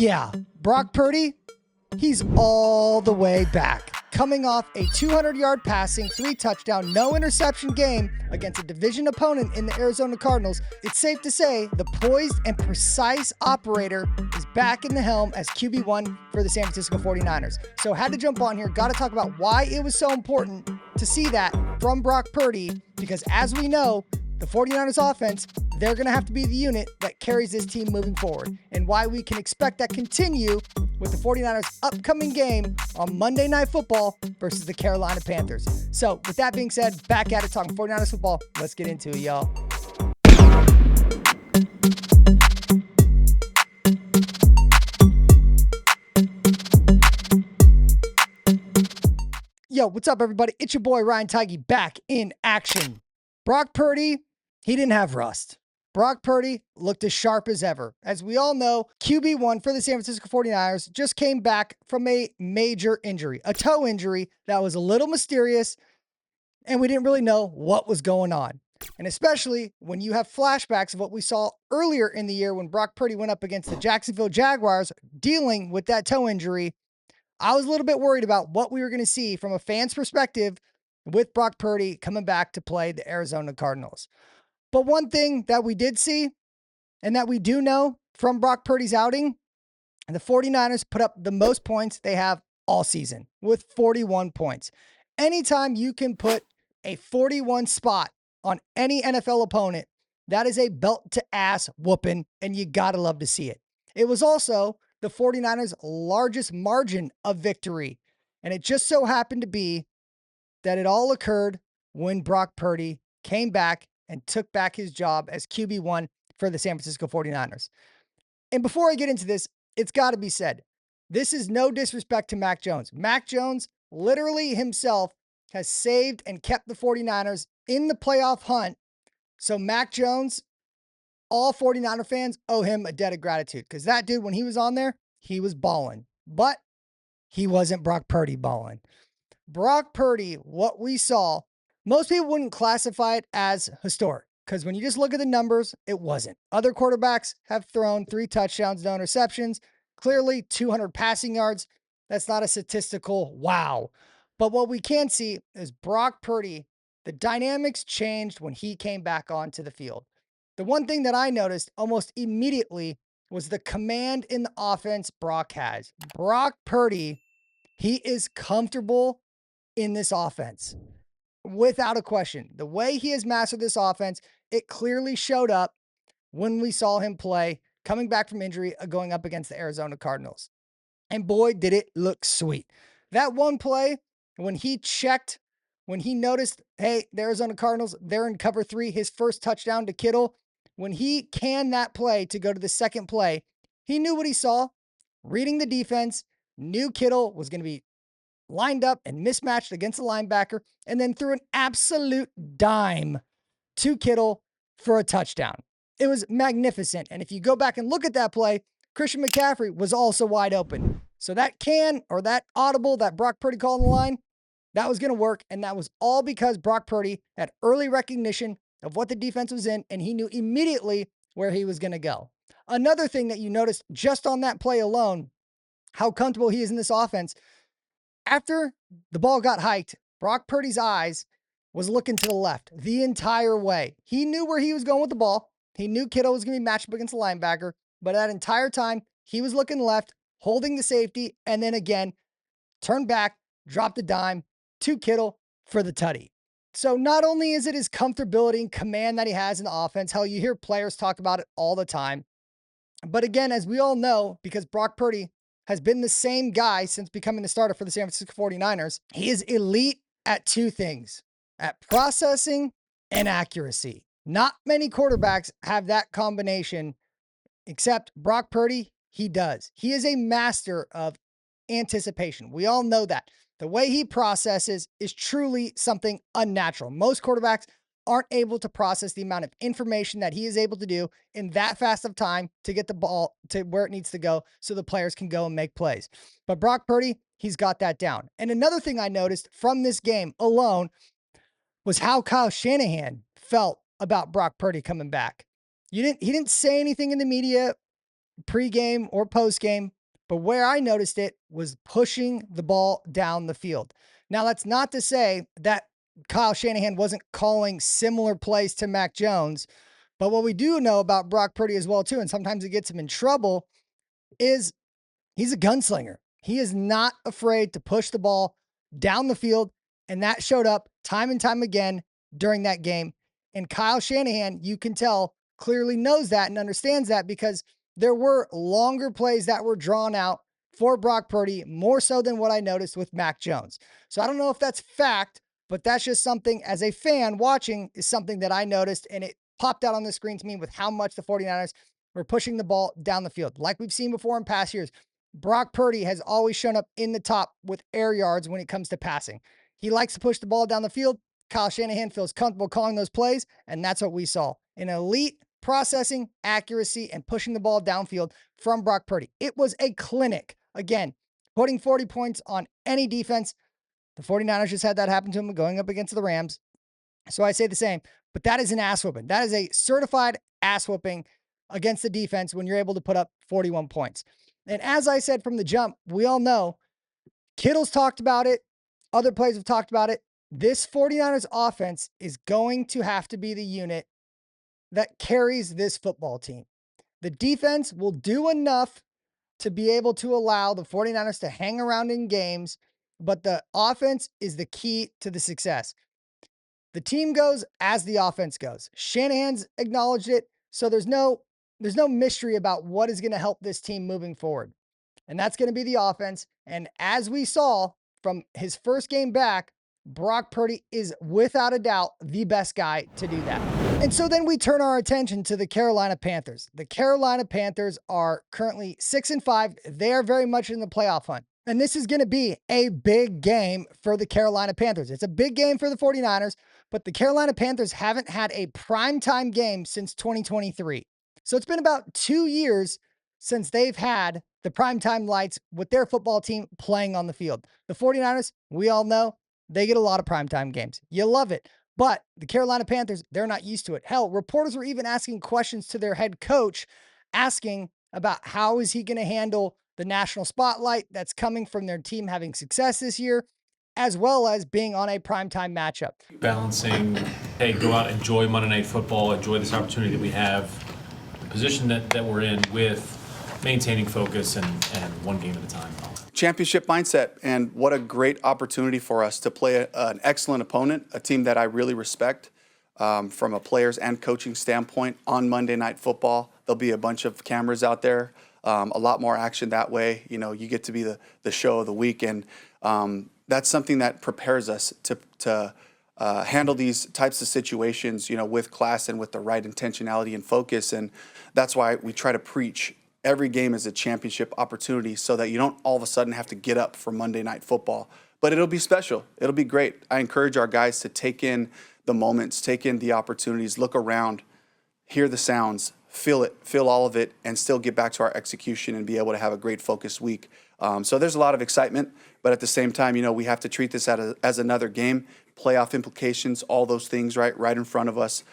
Yeah, Brock Purdy, he's all the way back. Coming off a 200-yard passing, 3-touchdown, no interception game against a division opponent in the Arizona Cardinals, it's safe to say the poised and precise operator is back in the helm as QB1 for the San Francisco 49ers. So had to jump on here, got to talk about why it was so important to see that from Brock Purdy, because as we know, the 49ers offense, they're going to have to be the unit that carries this team moving forward, and why we can expect that continue with the 49ers upcoming game on Monday Night Football versus the Carolina Panthers. So with that being said, back at it talking 49ers football. Let's get into it, y'all. Yo, what's up, everybody? It's your boy Ryan Tigey back in action. Brock Purdy, he didn't have rust. Brock Purdy looked as sharp as ever. As we all know, QB1 for the San Francisco 49ers just came back from a major injury, a toe injury that was a little mysterious, and we didn't really know what was going on. And especially when you have flashbacks of what we saw earlier in the year when Brock Purdy went up against the Jacksonville Jaguars dealing with that toe injury, I was a little bit worried about what we were going to see from a fan's perspective with Brock Purdy coming back to play the Arizona Cardinals. But one thing that we did see and that we do know from Brock Purdy's outing, the 49ers put up the most points they have all season with 41 points. Anytime you can put a 41 spot on any NFL opponent, that is a belt to ass whooping, and you got to love to see it. It was also the 49ers' largest margin of victory, and it just so happened to be that it all occurred when Brock Purdy came back and took back his job as QB1 for the San Francisco 49ers. And before I get into this, it's got to be said, this is no disrespect to Mac Jones. Mac Jones literally himself has saved and kept the 49ers in the playoff hunt. So Mac Jones, all 49er fans owe him a debt of gratitude, because that dude, when he was on there, he was balling. But he wasn't Brock Purdy balling. Brock Purdy, what we saw, most people wouldn't classify it as historic, because when you just look at the numbers, it wasn't. Other quarterbacks have thrown 3 touchdowns, no interceptions, clearly 200 passing yards. That's not a statistical wow. But what we can see is Brock Purdy, the dynamics changed when he came back onto the field. The one thing that I noticed almost immediately was the command in the offense Brock has. Brock Purdy, he is comfortable in this offense. Without a question, the way he has mastered this offense, it clearly showed up when we saw him play coming back from injury, going up against the Arizona Cardinals. And boy, did it look sweet. That one play, when he checked, when he noticed, hey, the Arizona Cardinals, they're in cover 3, his first touchdown to Kittle, when he canned that play to go to the second play, he knew what he saw, reading the defense, knew Kittle was going to be lined up and mismatched against the linebacker, and then threw an absolute dime to Kittle for a touchdown. It was magnificent. And if you go back and look at that play, Christian McCaffrey was also wide open. So that that audible that Brock Purdy called on the line, that was going to work. And that was all because Brock Purdy had early recognition of what the defense was in, and he knew immediately where he was going to go. Another thing that you noticed just on that play alone, how comfortable he is in this offense. After the ball got hiked, Brock Purdy's eyes was looking to the left the entire way. He knew where he was going with the ball. He knew Kittle was going to be matched up against the linebacker, but that entire time, he was looking left, holding the safety, and then again, turned back, dropped a dime to Kittle for the tutty. So not only is it his comfortability and command that he has in the offense, hell, you hear players talk about it all the time. But again, as we all know, because Brock Purdy has been the same guy since becoming the starter for the San Francisco 49ers, he is elite at 2 things, at processing and accuracy. Not many quarterbacks have that combination, except Brock Purdy, he does. He is a master of anticipation. We all know that. The way he processes is truly something unnatural. Most quarterbacks aren't able to process the amount of information that he is able to do in that fast of time to get the ball to where it needs to go so the players can go and make plays. But Brock Purdy, he's got that down. And another thing I noticed from this game alone was how Kyle Shanahan felt about Brock Purdy coming back. He didn't say anything in the media pregame or postgame, but where I noticed it was pushing the ball down the field. Now, that's not to say that Kyle Shanahan wasn't calling similar plays to Mac Jones, but what we do know about Brock Purdy as well, too, and sometimes it gets him in trouble, is he's a gunslinger. He is not afraid to push the ball down the field, and that showed up time and time again during that game. And Kyle Shanahan, you can tell, clearly knows that and understands that because there were longer plays that were drawn out for Brock Purdy, more so than what I noticed with Mac Jones. So I don't know if that's fact, but that's just something as a fan watching is something that I noticed, and it popped out on the screen to me with how much the 49ers were pushing the ball down the field. Like we've seen before in past years, Brock Purdy has always shown up in the top with air yards when it comes to passing. He likes to push the ball down the field. Kyle Shanahan feels comfortable calling those plays, and that's what we saw. An elite processing, accuracy, and pushing the ball downfield from Brock Purdy. It was a clinic. Again, putting 40 points on any defense. The 49ers just had that happen to them going up against the Rams. So I say the same, but that is an ass whooping. That is a certified ass whooping against the defense when you're able to put up 41 points. And as I said from the jump, we all know Kittle's talked about it. Other players have talked about it. This 49ers offense is going to have to be the unit that carries this football team. The defense will do enough to be able to allow the 49ers to hang around in games, but the offense is the key to the success. The team goes as the offense goes. Shanahan's acknowledged it, so there's no mystery about what is going to help this team moving forward. And that's going to be the offense. And as we saw from his first game back, Brock Purdy is without a doubt the best guy to do that. And so then we turn our attention to the Carolina Panthers. The Carolina Panthers are currently 6-5. They are very much in the playoff hunt. And this is going to be a big game for the Carolina Panthers. It's a big game for the 49ers, but the Carolina Panthers haven't had a primetime game since 2023. So it's been about 2 years since they've had the primetime lights with their football team playing on the field. The 49ers, we all know, they get a lot of primetime games. You love it. But the Carolina Panthers, they're not used to it. Hell, reporters were even asking questions to their head coach, asking about how is he going to handle the national spotlight that's coming from their team having success this year, as well as being on a primetime matchup. Balancing, hey, go out, enjoy Monday Night Football, enjoy this opportunity that we have, the position that we're in with maintaining focus and one game at a time. Championship mindset, and what a great opportunity for us to play an excellent opponent, a team that I really respect from a players and coaching standpoint on Monday Night Football. There'll be a bunch of cameras out there, a lot more action that way. You know, you get to be the show of the week, and that's something that prepares us to handle these types of situations, you know, with class and with the right intentionality and focus. And that's why we try to preach every game is a championship opportunity so that you don't all of a sudden have to get up for Monday Night Football. But it'll be special. It'll be great. I encourage our guys to take in the moments, take in the opportunities, look around, hear the sounds, feel it, feel all of it, and still get back to our execution and be able to have a great focused week. So there's a lot of excitement, but at the same time, you know, we have to treat this as another game. Playoff implications, all those things right in front of us,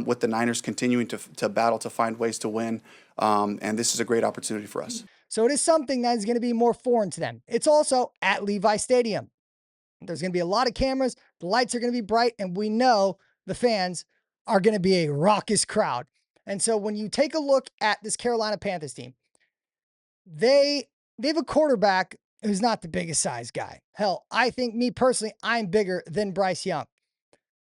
with the Niners continuing to battle to find ways to win. And this is a great opportunity for us. So it is something that is going to be more foreign to them. It's also at Levi Stadium. There's going to be a lot of cameras. The lights are going to be bright, and we know the fans are going to be a raucous crowd. And so when you take a look at this Carolina Panthers team, they have a quarterback who's not the biggest size guy. Hell, I think me personally, I'm bigger than Bryce Young.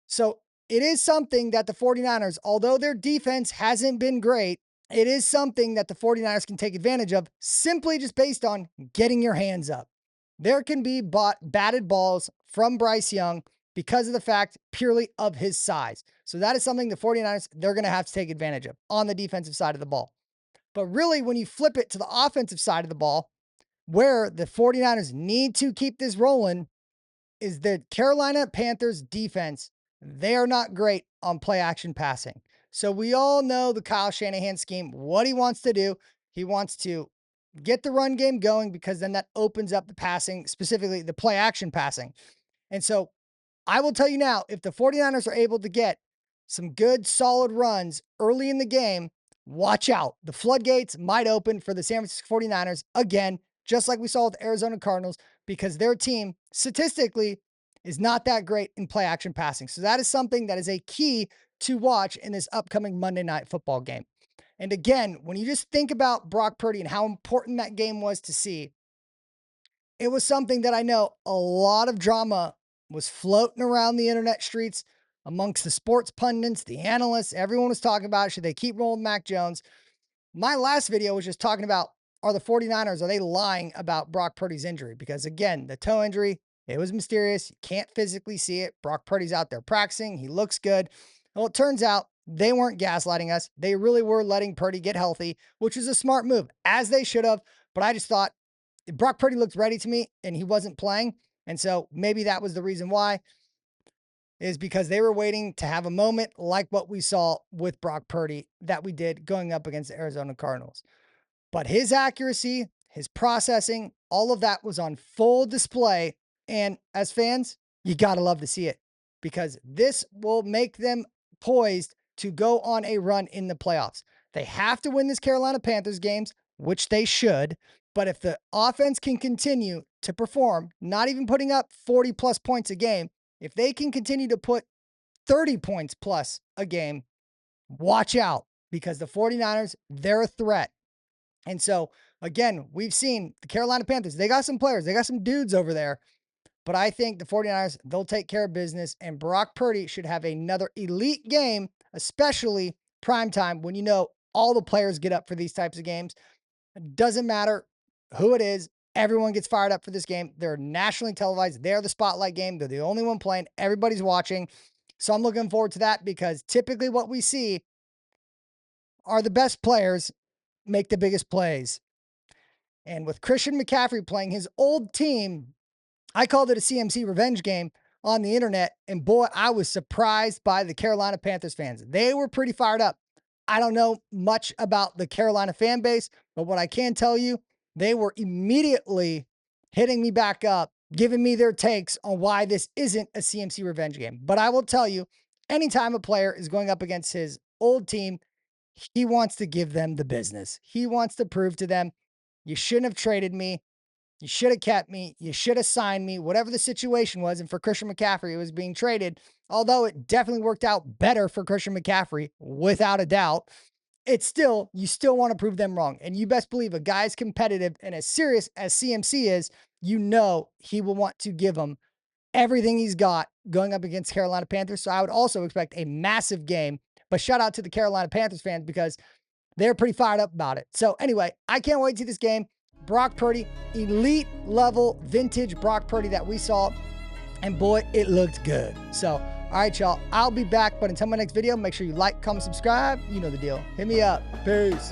So it is something that the 49ers, although their defense hasn't been great, it is something that the 49ers can take advantage of simply just based on getting your hands up. There can be batted balls from Bryce Young because of the fact purely of his size. So that is something the 49ers, they're going to have to take advantage of on the defensive side of the ball. But really, when you flip it to the offensive side of the ball, where the 49ers need to keep this rolling, is the Carolina Panthers defense. They are not great on play action passing. So we all know the Kyle Shanahan scheme, what he wants to do. He wants to get the run game going because then that opens up the passing, specifically the play action passing. And so I will tell you now, if the 49ers are able to get some good solid runs early in the game, watch out. The floodgates might open for the San Francisco 49ers again, just like we saw with the Arizona Cardinals, because their team statistically is not that great in play action passing. So that is something that is a key to watch in this upcoming Monday Night Football game. And again, when you just think about Brock Purdy and how important that game was to see, it was something that I know a lot of drama was floating around the internet streets amongst the sports pundits, the analysts. Everyone was talking about, should they keep rolling Mac Jones? My last video was just talking about, are the 49ers, are they lying about Brock Purdy's injury? Because again, the toe injury, it was mysterious. You can't physically see it. Brock Purdy's out there practicing. He looks good. Well, it turns out they weren't gaslighting us. They really were letting Purdy get healthy, which was a smart move, as they should have. But I just thought Brock Purdy looked ready to me and he wasn't playing. And so maybe that was the reason why, is because they were waiting to have a moment like what we saw with Brock Purdy that we did going up against the Arizona Cardinals. But his accuracy, his processing, all of that was on full display. And as fans, you got to love to see it, because this will make them poised to go on a run in the playoffs. They have to win this Carolina Panthers games, which they should. But if the offense can continue to perform, not even putting up 40 plus points a game, if they can continue to put 30 points plus a game, watch out, because the 49ers, they're a threat. And so, again, we've seen the Carolina Panthers, they got some players, they got some dudes over there. But I think the 49ers, they'll take care of business, and Brock Purdy should have another elite game, especially primetime, when you know all the players get up for these types of games. It doesn't matter who it is. Everyone gets fired up for this game. They're nationally televised. They're the spotlight game. They're the only one playing. Everybody's watching. So I'm looking forward to that, because typically what we see are the best players make the biggest plays. And with Christian McCaffrey playing his old team, I called it a CMC revenge game on the internet. And boy, I was surprised by the Carolina Panthers fans. They were pretty fired up. I don't know much about the Carolina fan base, but what I can tell you, they were immediately hitting me back up, giving me their takes on why this isn't a CMC revenge game. But I will tell you, anytime a player is going up against his old team, he wants to give them the business. He wants to prove to them, you shouldn't have traded me. You should have kept me. You should have signed me, whatever the situation was. And for Christian McCaffrey, it was being traded. Although it definitely worked out better for Christian McCaffrey, without a doubt, it's still, you still want to prove them wrong. And you best believe a guy as competitive and as serious as CMC is, you know he will want to give them everything he's got going up against Carolina Panthers. So I would also expect a massive game. But shout out to the Carolina Panthers fans, because they're pretty fired up about it. So anyway, I can't wait to see this game. Brock Purdy, elite level vintage Brock Purdy that we saw. And boy, it looked good. So, all right, y'all, I'll be back. But until my next video, make sure you like, comment, subscribe. You know the deal. Hit me up. Peace.